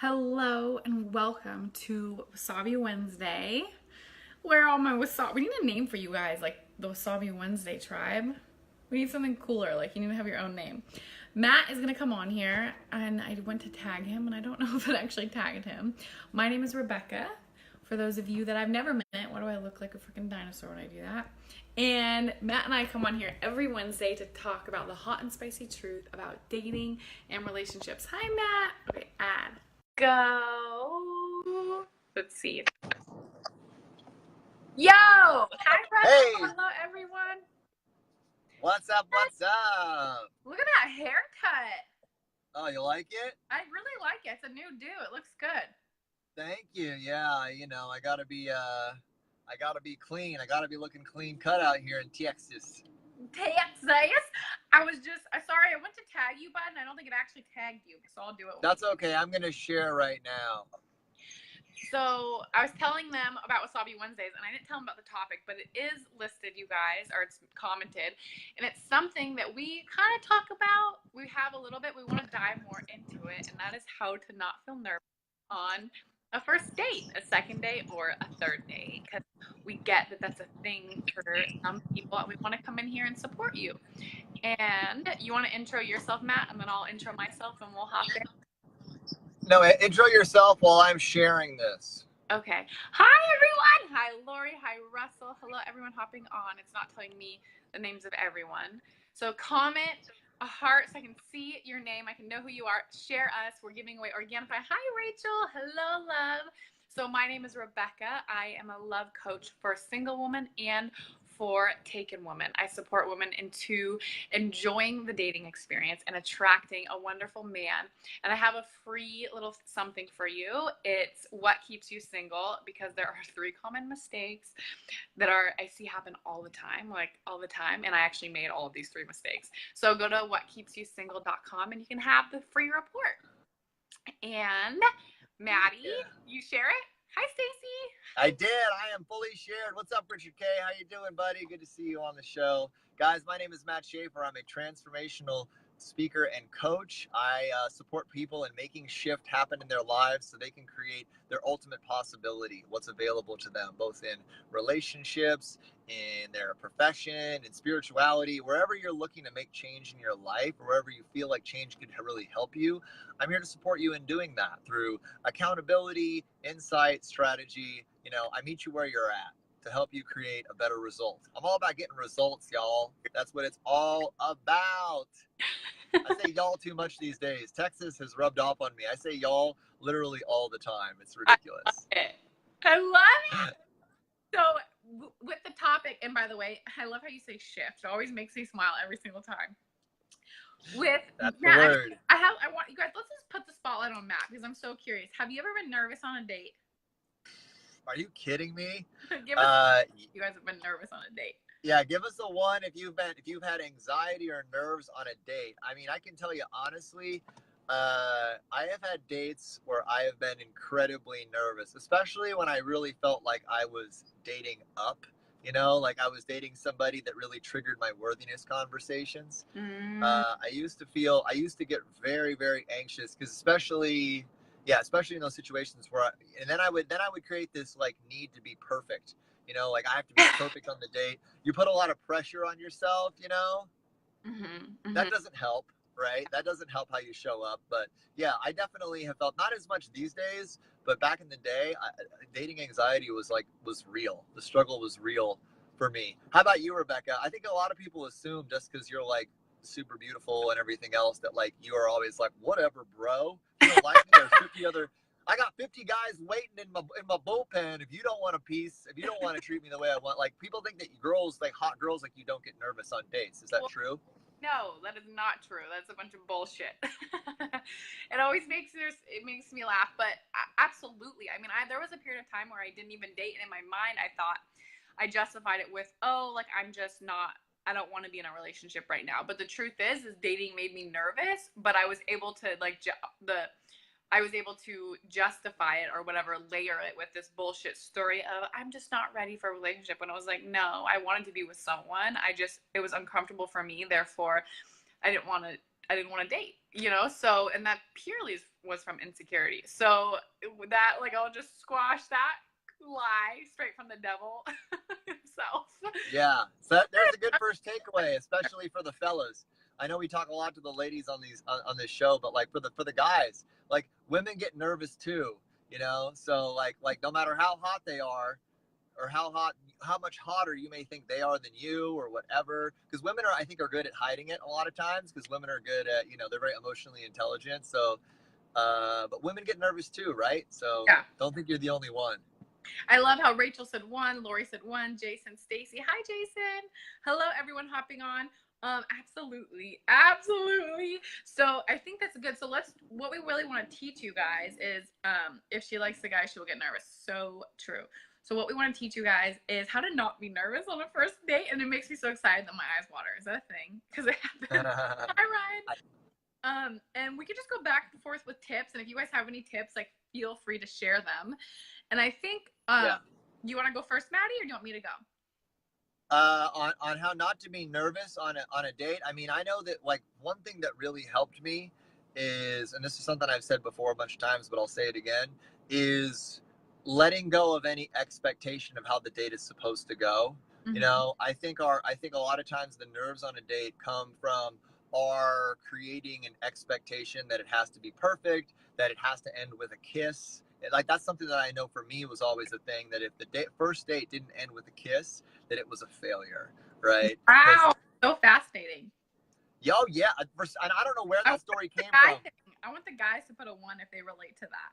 Hello and welcome to Wasabi Wednesday. Where all my wasabi? We need a name for you guys, like the Wasabi Wednesday tribe. We need something cooler, like you need to have your own name. Matt is gonna come on here, and I went to tag him, and I don't know if it actually tagged him. My name is Rebecca. For those of you that I've never met, why do I look like a freaking dinosaur when I do that? And Matt and I come on here every Wednesday to talk about the hot and spicy truth about dating and relationships. Hi, Matt. Okay, add. Go. Let's see. Yo! Hi, Hey, Russell. Hello, everyone. what's up? What's up? Look at that haircut. Oh, you like it? I really like it. It's a new do. It looks good. Thank you. Yeah, I gotta be clean. I gotta be looking clean cut out here in Texas. Texas. Sorry, I went to tag you, bud, and I don't think it actually tagged you, so I'll do it. That's okay. I'm gonna share right now. So I was telling them about Wasabi Wednesdays, and I didn't tell them about the topic, but it is listed, you guys, or it's commented, and it's something that we kind of talk about. We have a little bit. We want to dive more into it, and that is how to not feel nervous on a first date, a second date, or a third date, because we get that that's a thing for some people, and we want to come in here and support you. And you want to intro yourself, Matt, and then I'll intro myself, and we'll hop in. No, enjoy yourself while I'm sharing this. Okay. Hi, everyone. Hi, Lori. Hi, Russell. Hello, everyone hopping on. It's not telling me the names of everyone. So comment a heart so I can see your name. I can know who you are. Share us. We're giving away Organifi. Hi, Rachel. Hello, love. So my name is Rebecca. I am a love coach for single women and for taken women. I support women into enjoying the dating experience and attracting a wonderful man. And I have a free little something for you. It's what keeps you single, because there are 3 common mistakes that I see happen all the time, and I actually made all of these 3 mistakes. So go to whatkeepsyousingle.com and you can have the free report. And Maddie, you share it? Hi, Stacy. I did. I am fully shared. What's up, Richard K? How you doing, buddy? Good to see you on the show. Guys, my name is Matt Schaefer. I'm a transformational speaker and coach. I support people in making shift happen in their lives so they can create their ultimate possibility, what's available to them, both in relationships, in their profession, in spirituality, wherever you're looking to make change in your life, or wherever you feel like change could really help you. I'm here to support you in doing that through accountability, insight, strategy. I meet you where you're at to help you create a better result. I'm all about getting results, y'all. That's what it's all about. I say y'all too much these days. Texas has rubbed off on me. I say y'all literally all the time. It's ridiculous. I love it. So with the topic, and by the way, I love how you say shift. It always makes me smile every single time. That's the word. I want you guys, let's just put the spotlight on Matt, because I'm so curious. Have you ever been nervous on a date? Are you kidding me? You guys have been nervous on a date. Yeah, give us a 1 if you've had anxiety or nerves on a date. I mean, I can tell you honestly, I have had dates where I have been incredibly nervous, especially when I really felt like I was dating up. Like I was dating somebody that really triggered my worthiness conversations. I used to get very, very anxious, because especially in those situations where I would create this like need to be perfect. Like I have to be perfect on the date. You put a lot of pressure on yourself, That doesn't help, right? That doesn't help how you show up. But yeah, I definitely have felt, not as much these days, but back in the day, dating anxiety was real. The struggle was real for me. How about you, Rebecca? I think a lot of people assume just because you're like super beautiful and everything else that like you are always like, whatever, bro. You don't like me? There's 50 other. I got 50 guys waiting in my bullpen. If you don't want a piece, if you don't want to treat me the way I want, like people think that girls, like hot girls, like you don't get nervous on dates. Is that true? No, that is not true. That's a bunch of bullshit. It always makes me laugh, but absolutely. I mean, there was a period of time where I didn't even date, and in my mind, I thought I justified it with, I'm just not. I don't want to be in a relationship right now. But the truth is dating made me nervous, but I was able to justify it or whatever, layer it with this bullshit story of I'm just not ready for a relationship. When I was like, no, I wanted to be with someone. It was uncomfortable for me. Therefore, I didn't want to date. you know, so, and that purely was from insecurity. So that, like, I'll just squash that lie straight from the devil himself. Yeah, so there's a good first takeaway, especially for the fellas. I know we talk a lot to the ladies on these on this show, but like for the guys, like women get nervous too, you know. So like no matter how hot they are, or how much hotter you may think they are than you or whatever, because women are, I think, are good at hiding it a lot of times, because women are good at, you know, they're very emotionally intelligent. So but women get nervous too, right? So Yeah. don't think you're the only one. I love how Rachel said one, Lori said one, Jason, Stacy. Hi, Jason. Hello, everyone hopping on. Absolutely, absolutely. So I think that's good. So what we really want to teach you guys is, if she likes the guy, she will get nervous. So true. So what we want to teach you guys is how to not be nervous on a first date, and it makes me so excited that my eyes water. Is that a thing? Because it happened. Hi, Ryan. And we could just go back and forth with tips, and if you guys have any tips, like, feel free to share them. And I think, Yeah. you want to go first, Maddie, or do you want me to go? On how not to be nervous on a date. I mean, I know that like one thing that really helped me is, and this is something I've said before a bunch of times, but I'll say it again, is letting go of any expectation of how the date is supposed to go. Mm-hmm. You know, I think a lot of times the nerves on a date come from our creating an expectation that it has to be perfect, that it has to end with a kiss. Like that's something that I know for me was always a thing, that if the first date didn't end with a kiss, that it was a failure, right? Wow, so fascinating. Yo, yeah, and I don't know where that story came from. I want the guys to put a 1 if they relate to that.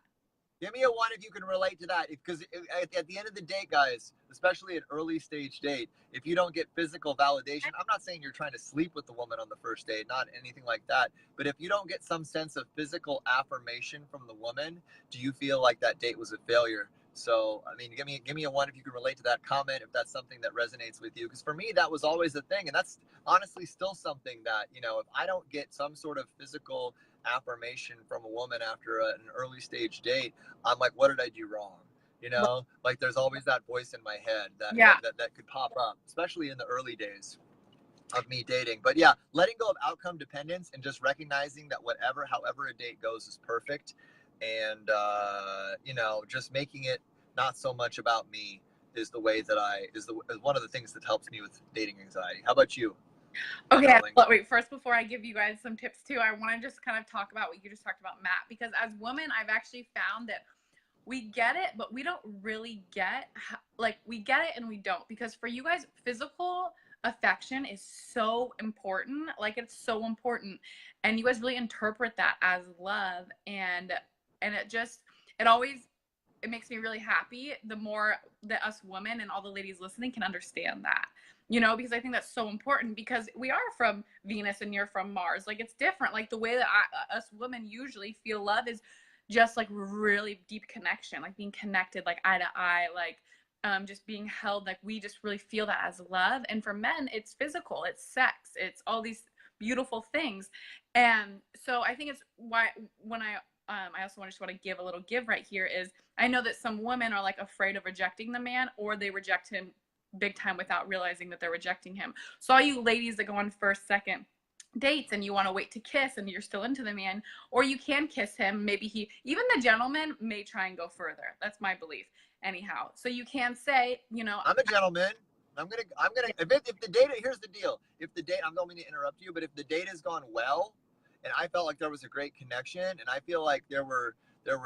Give me a 1 if you can relate to that. Because at the end of the day, guys, especially an early stage date, if you don't get physical validation, I'm not saying you're trying to sleep with the woman on the first date, not anything like that. But if you don't get some sense of physical affirmation from the woman, do you feel like that date was a failure? So, I mean, give me a 1 if you can relate to that. Comment if that's something that resonates with you. Because for me, that was always the thing. And that's honestly still something that, you know, if I don't get some sort of physical affirmation from a woman after an early stage date, I'm like, what did I do wrong? You know, like there's always that voice in my head that could pop up, especially in the early days of me dating. But yeah, letting go of outcome dependence and just recognizing that however a date goes is perfect. And, you know, just making it not so much about me is the way that is one of the things that helps me with dating anxiety. How about you? Okay, wait, first, before I give you guys some tips too, I want to just kind of talk about what you just talked about, Matt, because as women, I've actually found that we get it, but we don't really get, like, we get it and we don't, because for you guys, physical affection is so important. Like, it's so important, and you guys really interpret that as love, and it makes me really happy the more that us women and all the ladies listening can understand that, you know, because I think that's so important, because we are from Venus and you're from Mars. Like, it's different. Like, the way that us women usually feel love is just like really deep connection, like being connected, like eye to eye, like just being held. Like, we just really feel that as love. And for men, it's physical, it's sex, it's all these beautiful things. And so I think it's why when I also want to give a little give right here is, I know that some women are like afraid of rejecting the man, or they reject him big time without realizing that they're rejecting him. So all you ladies that go on first, second dates and you want to wait to kiss and you're still into the man, or you can kiss him, maybe even the gentleman may try and go further. That's my belief anyhow. So you can say, you know, I'm a gentleman. I'm gonna if the date, here's the deal. If the date, I don't mean to interrupt you, but if the date has gone well and I felt like there was a great connection and I feel like there were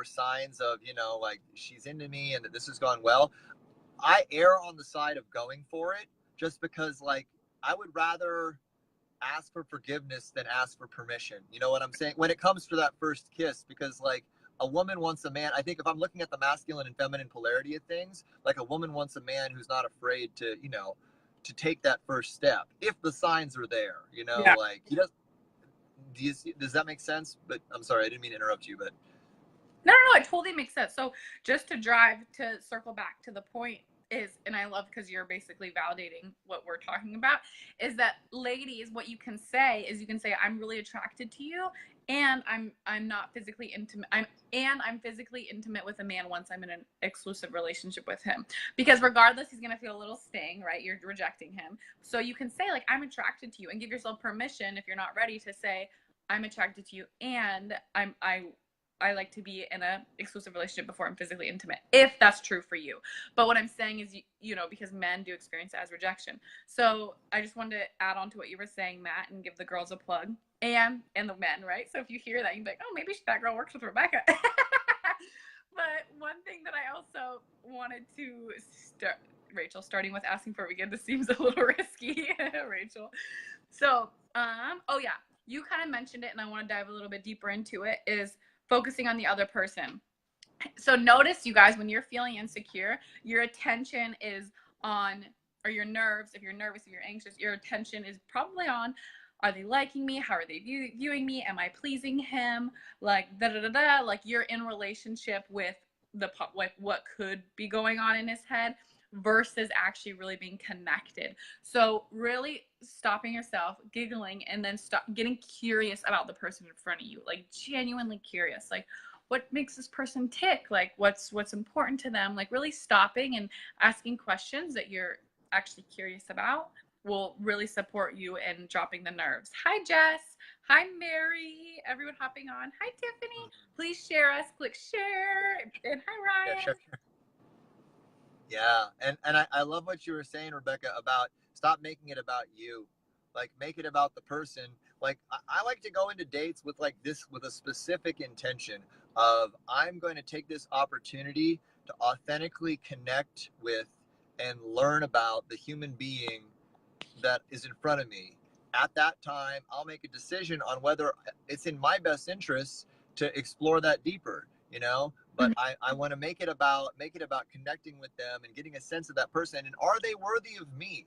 signs of, you know, like she's into me and that this has gone well, I err on the side of going for it, just because like I would rather ask for forgiveness than ask for permission. You know what I'm saying? When it comes to that first kiss, because like a woman wants a man. I think if I'm looking at the masculine and feminine polarity of things, like a woman wants a man who's not afraid to, you know, to take that first step if the signs are there. You know, yeah. like he does. Does that make sense? But I'm sorry, I didn't mean to interrupt you. But no, it totally makes sense. So just to circle back to the point is, and I love, because you're basically validating what we're talking about, is that ladies, what you can say is, you can say, I'm really attracted to you, and I'm not physically intimate. I'm physically intimate with a man once I'm in an exclusive relationship with him, because regardless, he's gonna feel a little sting, right? You're rejecting him. So you can say, like, I'm attracted to you, and give yourself permission, if you're not ready, to say, I'm attracted to you, and I like to be in a exclusive relationship before I'm physically intimate, if that's true for you. But what I'm saying is, you know, because men do experience it as rejection. So I just wanted to add on to what you were saying, Matt, and give the girls a plug and the men, right? So if you hear that, you can be like, oh, maybe that girl works with Rebecca. But one thing that I also wanted to start, Rachel, starting with asking for a weekend, this seems a little risky, Rachel. So, oh yeah, you kind of mentioned it, and I want to dive a little bit deeper into it, is focusing on the other person. So notice, you guys, when you're feeling insecure, your attention is on, or your nerves, if you're nervous, if you're anxious, your attention is probably on, are they liking me? How are they viewing me? Am I pleasing him? Like, da da da da. Like, you're in relationship with like what could be going on in his head versus actually really being connected. So really stopping yourself, giggling, and then stop getting curious about the person in front of you, like genuinely curious, like what makes this person tick, like what's important to them, like really stopping and asking questions that you're actually curious about will really support you in dropping the nerves. Hi Jess, hi Mary, everyone hopping on, hi Tiffany, please share us, click share, and hi Yeah, Ryan. sure. Yeah, and I love what you were saying, Rebecca, about stop making it about you. Like, make it about the person. Like, I like to go into dates with like this, with a specific intention of I'm going to take this opportunity to authentically connect with and learn about the human being that is in front of me. At that time, I'll make a decision on whether it's in my best interest to explore that deeper, you know? But I want to make it about connecting with them and getting a sense of that person. And are they worthy of me?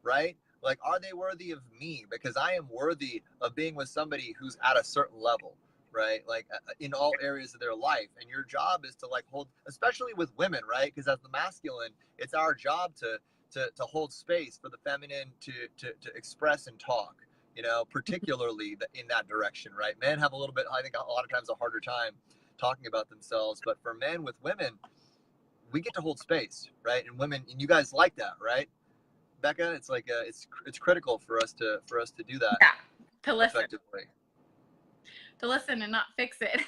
Right? Like, are they worthy of me? Because I am worthy of being with somebody who's at a certain level, right? Like, in all areas of their life. And your job is to like hold, especially with women, right? Because as the masculine, it's our job to hold space for the feminine to express and talk, you know, particularly in that direction, right? Men have a little bit, I think, a lot of times a harder time talking about themselves, but for men with women, we get to hold space, right? And women, and you guys like that, right, Becca? It's like it's critical for us to do that, Yeah, to listen, effectively. and not fix it.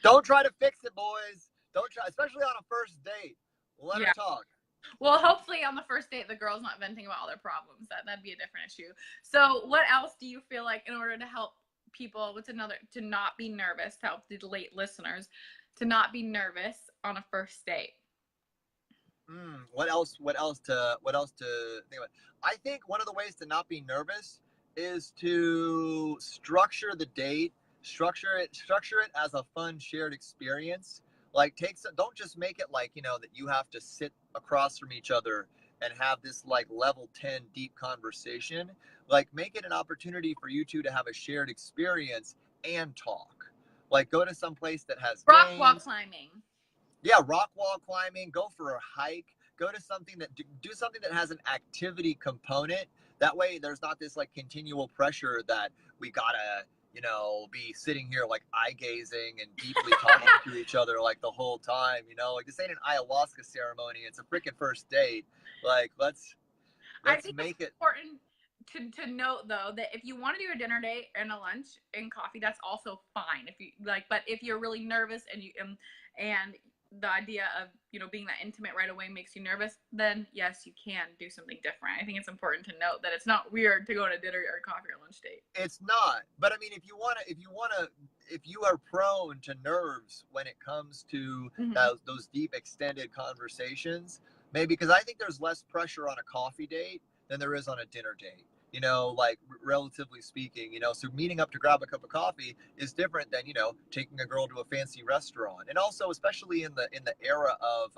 Don't try to fix it, boys. Don't try, especially on a first date. Let her Yeah. talk. Well, hopefully on the first date, the girl's not venting about all their problems. That'd be a different issue. So, what else do you feel like in order to help people? What's another to not be nervous? To help the late listeners to not be nervous on a first date. What else? What else to think about? I think one of the ways to not be nervous is to structure the date, structure it as a fun shared experience. Like, don't just make it like, you know, that you have to sit across from each other and have this like level 10 deep conversation. Like, make it an opportunity for you two to have a shared experience and talk. Like, go to some place that has Rock wall games. climbing. Yeah, rock wall climbing, go for a hike, go to something that do something that has an activity component. That way there's not this like continual pressure that we gotta, you know, be sitting here like eye gazing and deeply talking to each other like the whole time, you know? Like, this ain't an ayahuasca ceremony, it's a freaking first date. Like, let's I think it's make it. important to note though that if you want to do a dinner date and a lunch and coffee, that's also fine. If you like, but if you're really nervous and and the idea of, you know, being that intimate right away makes you nervous, then yes, you can do something different. I think it's important to note that it's not weird to go on a dinner or coffee or lunch date. It's not. But I mean, if you are prone to nerves when it comes to those deep extended conversations, maybe, because I think there's less pressure on a coffee date than there is on a dinner date. You know, like, relatively speaking, you know, so meeting up to grab a cup of coffee is different than, you know, taking a girl to a fancy restaurant. And also, especially in the era of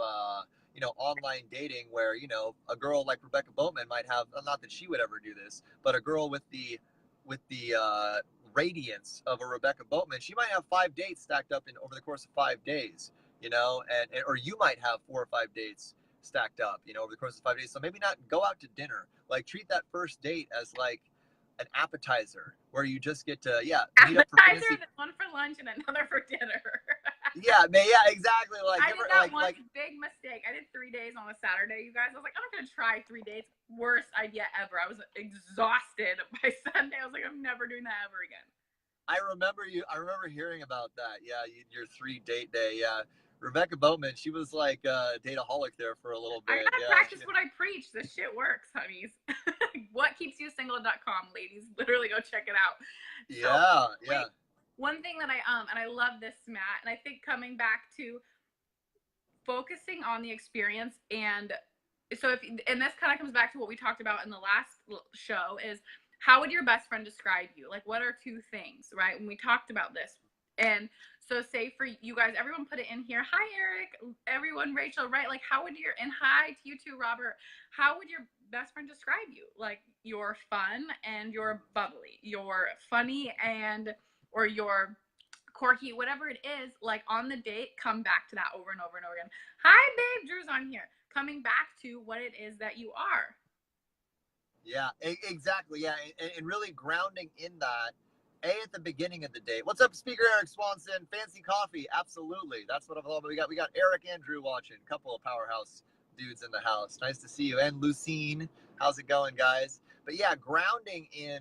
you know, online dating, where, you know, a girl like Rebecca Boatman might have, not that she would ever do this, but a girl with the radiance of a Rebecca Boatman, she might have 5 dates stacked up in over the course of 5 days, you know, and or you might have 4 or 5 dates stacked up, you know, over the course of 5 days. So maybe not go out to dinner. Like, treat that first date as like an appetizer where you just get to meet up for Appetizer, fancy. then one for lunch and another for dinner. Yeah, man, yeah, exactly. Like, I did that one like big mistake. I did 3 days on a Saturday, you guys. I was like, I'm not gonna try 3 days. Worst idea ever. I was exhausted by Sunday. I was like, I'm never doing that ever again. I remember hearing about that. Yeah, your 3 date day. Yeah, Rebecca Boatman. She was like a dateaholic there for a little I bit. gotta Yeah. practice what I preach. This shit works, honeys. Whatkeepsyousingle.com, ladies. Literally go check it out. So Yeah. Yeah. wait, one thing that I and I love this, Matt, and I think coming back to focusing on the experience, and so if and this kind of comes back to what we talked about in the last show, is how would your best friend describe you? Like, what are 2 things, right? When we talked about this. And so say for you guys, everyone put it in here. Hi, Eric. Everyone, Rachel, right? Like, how would your, and hi to you too, Robert. How would your best friend describe you? Like, you're fun and you're bubbly. You're funny and, or you're quirky, whatever it is, like on the date, come back to that over and over and over again. Hi, babe, Drew's on here. Coming back to what it is that you are. Yeah, exactly. Yeah, and really grounding in that. At the beginning of the date. What's up, Speaker Eric Swanson? Fancy coffee? Absolutely. That's what I'm all about. We got Eric and Drew watching. A couple of powerhouse dudes in the house. Nice to see you. And Lucine, how's it going, guys? But yeah, grounding in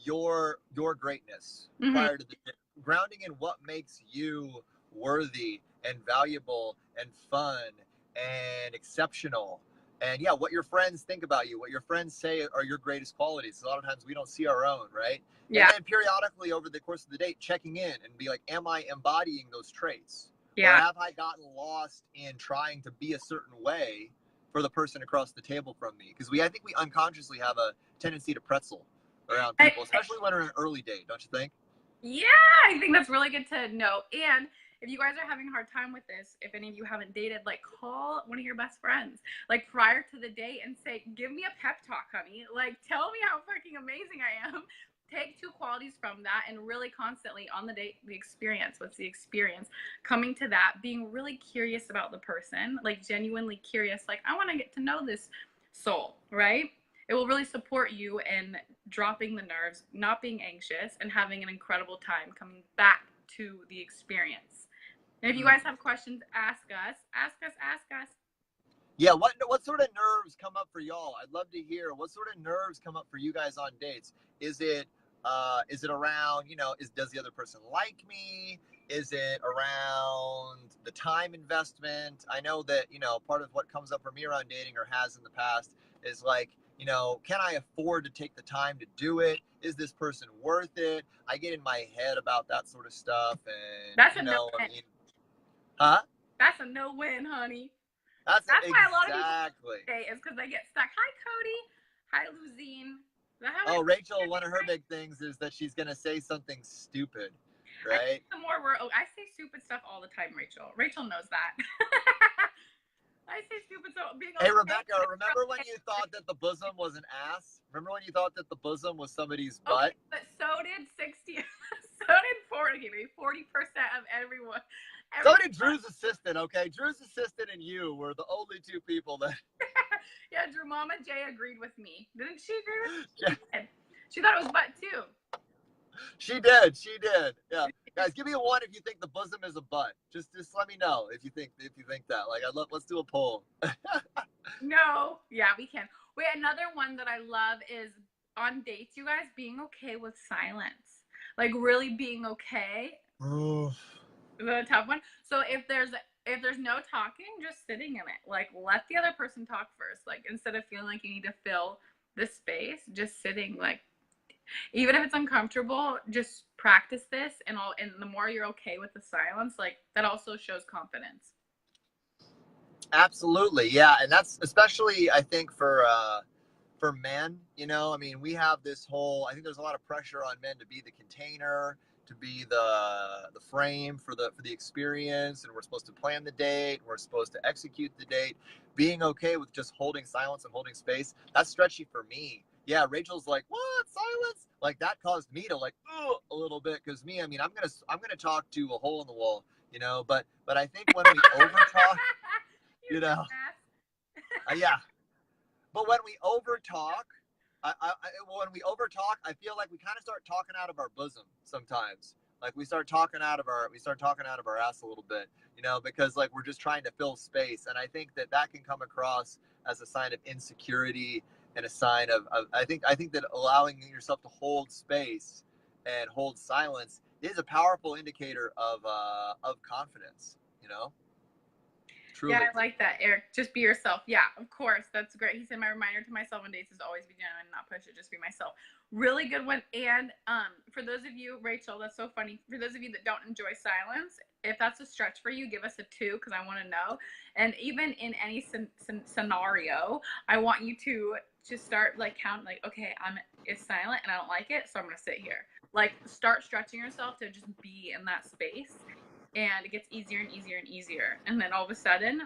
your greatness prior to the grounding in what makes you worthy and valuable and fun and exceptional, and yeah, what your friends think about you, what your friends say are your greatest qualities. A lot of times we don't see our own, right? Yeah. And then periodically over the course of the date, checking in and be like, am I embodying those traits? Yeah. Or have I gotten lost in trying to be a certain way for the person across the table from me? Because I think we unconsciously have a tendency to pretzel around people, especially when we're in an early date, don't you think? Yeah, I think that's really good to know. And if you guys are having a hard time with this, if any of you haven't dated, like, call one of your best friends, like, prior to the date and say, give me a pep talk, honey. Like, tell me how fucking amazing I am. Take 2 qualities from that and really constantly on the date, the experience. What's the experience? Coming to that, being really curious about the person, like genuinely curious, like, I want to get to know this soul, right? It will really support you in dropping the nerves, not being anxious, and having an incredible time coming back to the experience. And if you guys have questions, ask us. Ask us, ask us. Yeah, what sort of nerves come up for y'all? I'd love to hear what sort of nerves come up for you guys on dates. Is it around, does the other person like me? Is it around the time investment? I know that, part of what comes up for me around dating, or has in the past, is like, can I afford to take the time to do it? Is this person worth it? I get in my head about that sort of stuff, and that's a no win. Huh? That's a no win, honey. That's why exactly. a lot of people say is because they get stuck. Hi, Cody. Hi, Luzine. Oh, Rachel, one of her big things is that she's going to say something stupid, right? I say stupid stuff all the time, Rachel. Rachel knows that. I say stupid stuff. Hey, Rebecca, remember when you thought that the bosom was an ass? Remember when you thought that the bosom was somebody's butt? Okay, but so did 40% of everyone. So did Drew's assistant, okay? Drew's assistant and you were the only 2 people that... Yeah, Drew Mama Jay agreed with me. Didn't she agree with me? She thought it was butt too. She did. Yeah. Guys, give me a 1 if you think the bosom is a butt. Just let me know if you think that. Like, let's do a poll. No. Yeah, we can. Wait, another one that I love is on dates, you guys, being okay with silence. Like, really being okay. The tough one. So if there's no talking, just sitting in it. Like, let the other person talk first. Like, instead of feeling like you need to fill the space, just sitting. Like, even if it's uncomfortable, just practice this, and the more you're okay with the silence, like, that also shows confidence. Absolutely, yeah, and that's especially, I think, for men. I mean, we have this whole. I think there's a lot of pressure on men to be the container, to be the frame for the experience, and we're supposed to plan the date. We're supposed to execute the date. Being okay with just holding silence and holding space, that's stretchy for me. Yeah, Rachel's like, what, silence? Like, that caused me to, like, a little bit, because me, I mean, I'm gonna talk to a hole in the wall, but I think when we over talk, yeah, but when we over talk, I feel like we kind of start talking out of our bosom sometimes. Like, we start talking out of our ass a little bit, because, like, we're just trying to fill space. And I think that can come across as a sign of insecurity, and a sign of I think that allowing yourself to hold space and holds silence is a powerful indicator of confidence, you know? Truly. Yeah, I like that, Eric. Just be yourself. Yeah, of course. That's great. He said my reminder to myself on dates is always be genuine, not push it, just be myself. Really good one. And for those of you, Rachel, that's so funny. For those of you that don't enjoy silence, if that's a stretch for you, give us a 2 because I want to know. And even in any scenario, I want you to just start like count like, okay, it's silent and I don't like it, so I'm gonna sit here. Like start stretching yourself to just be in that space, and it gets easier and easier and easier. And then all of a sudden,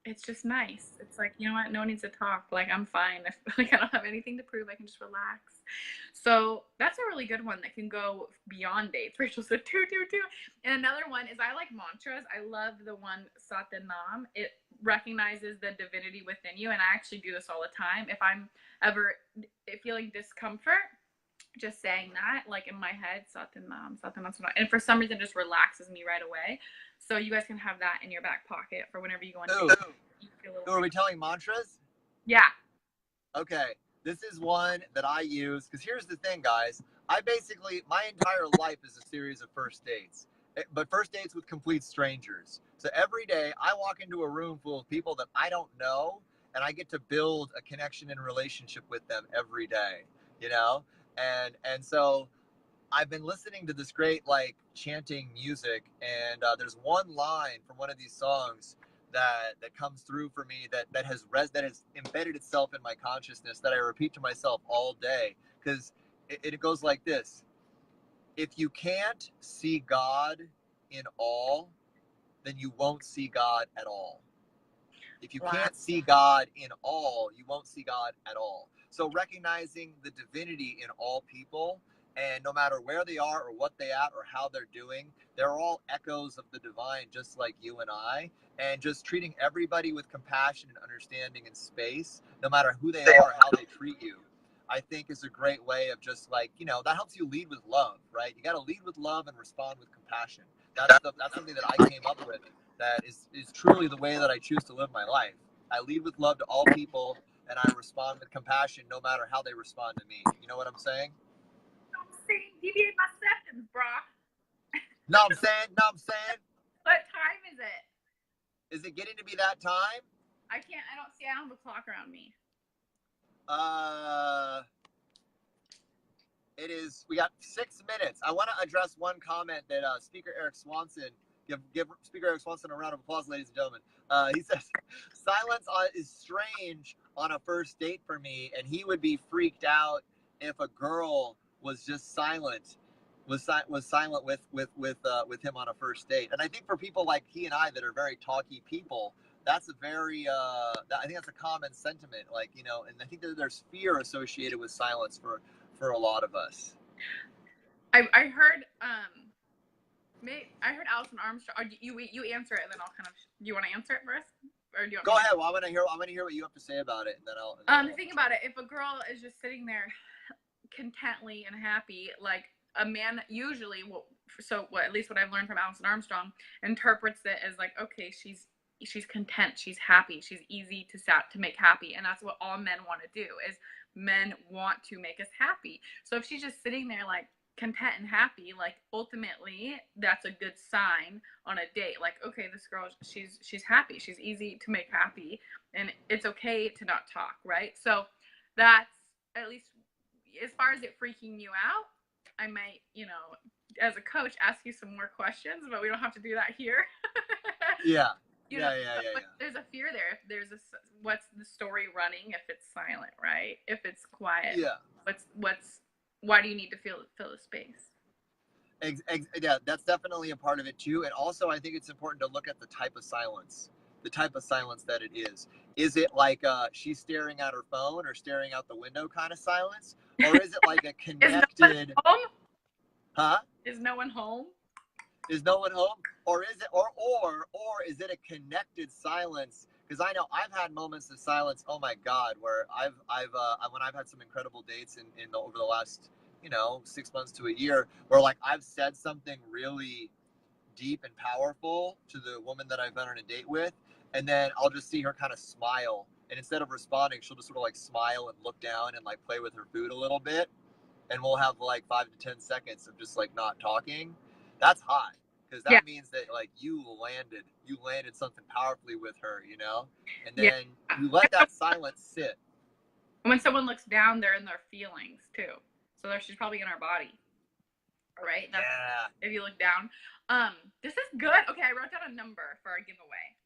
it's just nice. It's like, you know what? No one needs to talk. Like, I'm fine. If like I don't have anything to prove, I can just relax. So that's a really good one that can go beyond dates. Rachel said, two, two, two. And another one is I like mantras. I love the one soothe. It recognizes the divinity within you. And I actually do this all the time. If I'm ever feeling discomfort, just saying that like in my head, and for some reason it just relaxes me right away. So you guys can have that in your back pocket for whenever you go into Are we telling mantras? Yeah. Okay, this is one that I use because here's the thing, guys. I basically, my entire life is a series of first dates, but first dates with complete strangers. So every day I walk into a room full of people that I don't know, and I get to build a connection and relationship with them every day, you know? And so I've been listening to this great like chanting music, and there's one line from one of these songs that comes through for me that has embedded itself in my consciousness that I repeat to myself all day, because it goes like this: if you can't see God in all, then you won't see God at all. If you can't see God in all, you won't see God at all. So recognizing the divinity in all people, and no matter where they are or what they at or how they're doing, they're all echoes of the divine, just like you and I. And just treating everybody with compassion and understanding and space, no matter who they are, how they treat you, I think is a great way of just like, you know, that helps you lead with love, right? You got to lead with love and respond with compassion. That's something that I came up with that is truly the way that I choose to live my life. I lead with love to all people, and I respond with compassion no matter how they respond to me. You know what I'm saying? I'm saying, deviate my seconds, brah. No, I'm saying. What time is it? Is it getting to be that time? I don't have a clock around me. It is. We got 6 minutes. I want to address one comment that Speaker Eric Swanson. Give Speaker Eric Swanson a round of applause, ladies and gentlemen. He says, silence is strange on a first date for me, and he would be freaked out if a girl was just silent, was silent with him on a first date. And I think for people like he and I that are very talky people, that's a very I think that's a common sentiment. Like, you know, and I think that there's fear associated with silence for a lot of us. I heard I heard Alison Armstrong. Or you answer it, and then I'll kind of. Do you want to answer it first, or do you want Go ahead. Well, I want to hear what you have to say about it, and then I'll. Think about it. If a girl is just sitting there, contently and happy, like a man usually at least what I've learned from Alison Armstrong, interprets it as like, okay, she's content, she's happy, she's easy to make happy, and that's what all men want to do. Is men want to make us happy. So if she's just sitting there like content and happy, like ultimately that's a good sign on a date. Like, okay, this girl, she's happy, she's easy to make happy, and it's okay to not talk, right? So that's, at least as far as it freaking you out, I might, you know, as a coach, ask you some more questions, but we don't have to do that here. Yeah. Yeah. There's a fear there. If there's what's the story running if it's silent, right? If it's quiet, yeah. Why do you need to fill the space? Yeah, that's definitely a part of it too. And also, I think it's important to look at the type of silence that it is. Is it like she's staring at her phone or staring out the window kind of silence, or is it like a connected? Is no one home? Huh? Is no one home? Is no one home, or is it, or is it a connected silence? Because I know I've had moments of silence. Oh my God, where when I've had some incredible dates over the last 6 months to a year, where like I've said something really deep and powerful to the woman that I've been on a date with, and then I'll just see her kind of smile, and instead of responding, she'll just sort of like smile and look down and like play with her food a little bit, and we'll have like 5 to 10 seconds of just like not talking, that's hot. Because that means that like you landed something powerfully with her, you know? And then you let that silence sit. When someone looks down, they're in their feelings too. So she's probably in her body. All right. If you look down. This is good. Okay, I wrote down a number for our giveaway.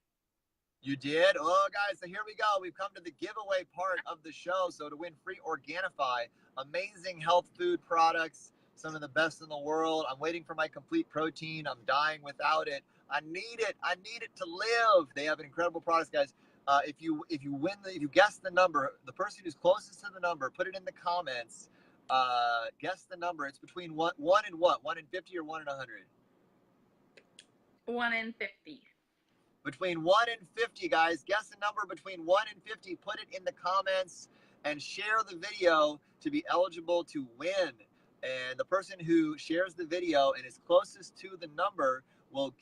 You did? Oh, guys, so here we go. We've come to the giveaway part of the show. So to win free Organifi, amazing health food products, some of the best in the world. I'm waiting for my complete protein. I'm dying without it. I need it. I need it to live. They have incredible products, guys. If you guess the number, the person who's closest to the number, put it in the comments. Guess the number. It's between one and what? 1 and 50 or 1 and 100? 1 in 50. Between 1 and 50, guys. Guess the number between 1 and 50. Put it in the comments and share the video to be eligible to win. And the person who shares the video and is closest to the number will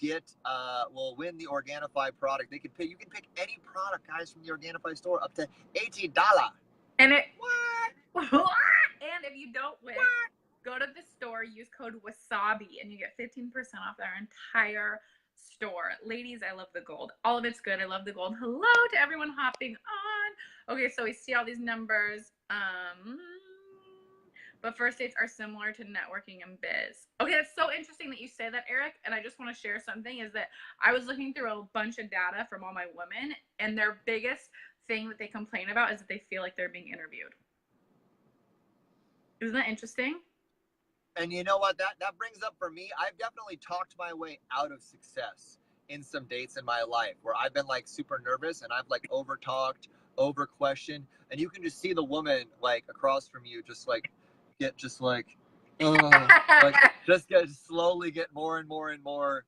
win the Organifi product. You can pick any product, guys, from the Organifi store up to $80. And and if you don't win, go to the store, use code Wasabi, and you get 15% off their entire store. Ladies, I love the gold. All of it's good. I love the gold. Hello to everyone hopping on. Okay, so we see all these numbers. But first dates are similar to networking and biz. Okay, it's so interesting that you say that, Eric. And I just want to share something is that I was looking through a bunch of data from all my women, and their biggest thing that they complain about is that they feel like they're being interviewed. Isn't that interesting? And you know what? That brings up for me, I've definitely talked my way out of success in some dates in my life where I've been like super nervous and I've like over talked, over questioned, and you can just see the woman like across from you just slowly get more and more and more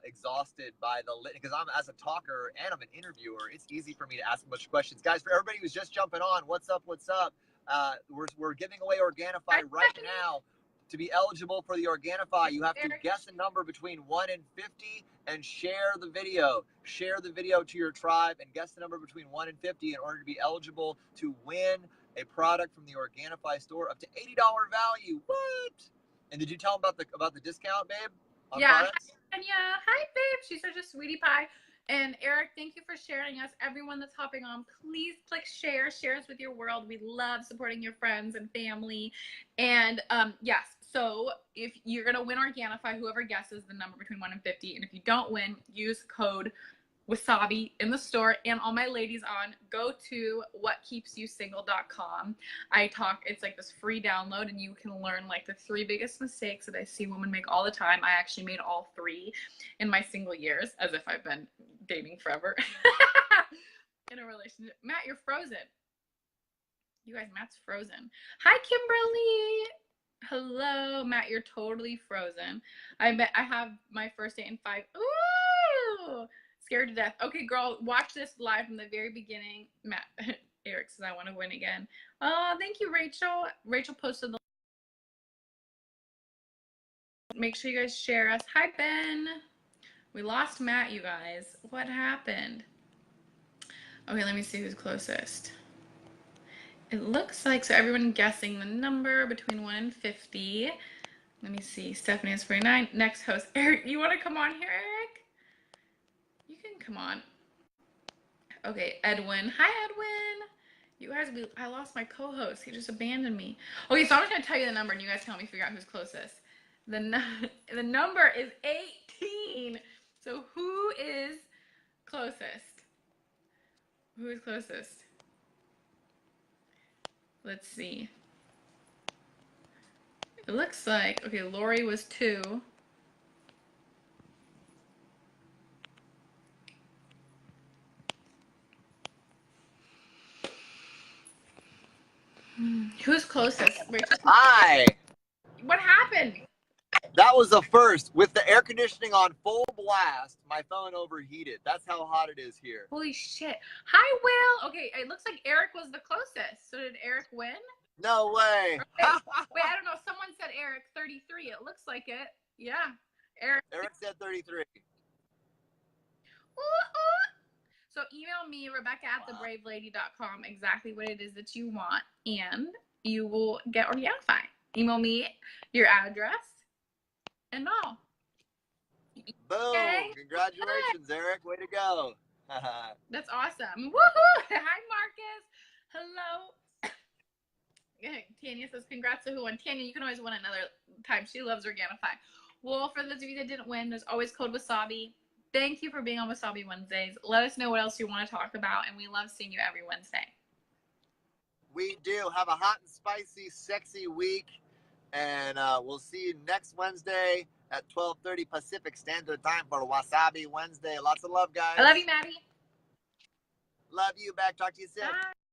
exhausted by because I'm as a talker and I'm an interviewer. It's easy for me to ask a bunch of questions, guys. For everybody who's just jumping on, what's up? We're giving away Organifi right now. To be eligible for the Organifi, you have to guess a number between 1 and 50 and share the video. Share the video to your tribe and guess the number between 1 and 50 in order to be eligible to win a product from the Organifi store up to $80 value. What? And did you tell them about the discount, babe? Products? And hi, babe. She's such a sweetie pie. And Eric, thank you for sharing us. Everyone that's hopping on, please click share. Share us with your world. We love supporting your friends and family. And yes, so if you're going to win Organifi, whoever guesses the number between 1 and 50, and if you don't win, use code Wasabi in the store. And all my ladies on, go to whatkeepsyousingle.com. It's like this free download, and you can learn like the 3 biggest mistakes that I see women make all the time. I actually made all 3 in my single years, as if I've been dating forever in a relationship. Matt, you're frozen. You guys, Matt's frozen. Hi, Kimberly. Hello, Matt, you're totally frozen. I have my first date in 5. Ooh! Scared to death. Okay, girl, watch this live from the very beginning. Matt, Eric says, I want to win again. Oh, thank you, Rachel. Rachel posted the. Make sure you guys share us. Hi, Ben. We lost Matt, you guys. What happened? Okay, let me see who's closest. It looks like, so everyone guessing the number between 1 and 50. Let me see. Stephanie is 49. Next host, Eric. You want to come on here, Eric? You can come on. Okay, Edwin. Hi, Edwin. You guys, I lost my co-host. He just abandoned me. Okay, so I'm just going to tell you the number, and you guys tell me, figure out who's closest. The number is 18. So who is closest? Who is closest? Let's see. It looks like, okay, Lori was 2. Who's closest? Rachel? Hi. What happened? That was the first. With the air conditioning on full blast, my phone overheated. That's how hot it is here. Holy shit. Hi, Will. Okay, it looks like Eric was the closest. So did Eric win? No way. Okay. Wait, I don't know. Someone said Eric 33. It looks like it. Yeah. Eric said 33. So email me, Rebecca@thebravelady.com, exactly what it is that you want, and you will get Organifi. Email me your address and all. Boom! Okay. Congratulations, Eric. Way to go. That's awesome. Woohoo! Hi, Marcus. Hello. Tanya says, congrats to who won. Tanya, you can always win another time. She loves Organifi. Well, for those of you that didn't win, there's always code Wasabi. Thank you for being on Wasabi Wednesdays. Let us know what else you want to talk about, and we love seeing you every Wednesday. We do. Have a hot and spicy, sexy week, and we'll see you next Wednesday at 12:30 Pacific Standard Time for Wasabi Wednesday. Lots of love, guys. I love you, Maddie. Love you back. Talk to you soon. Bye.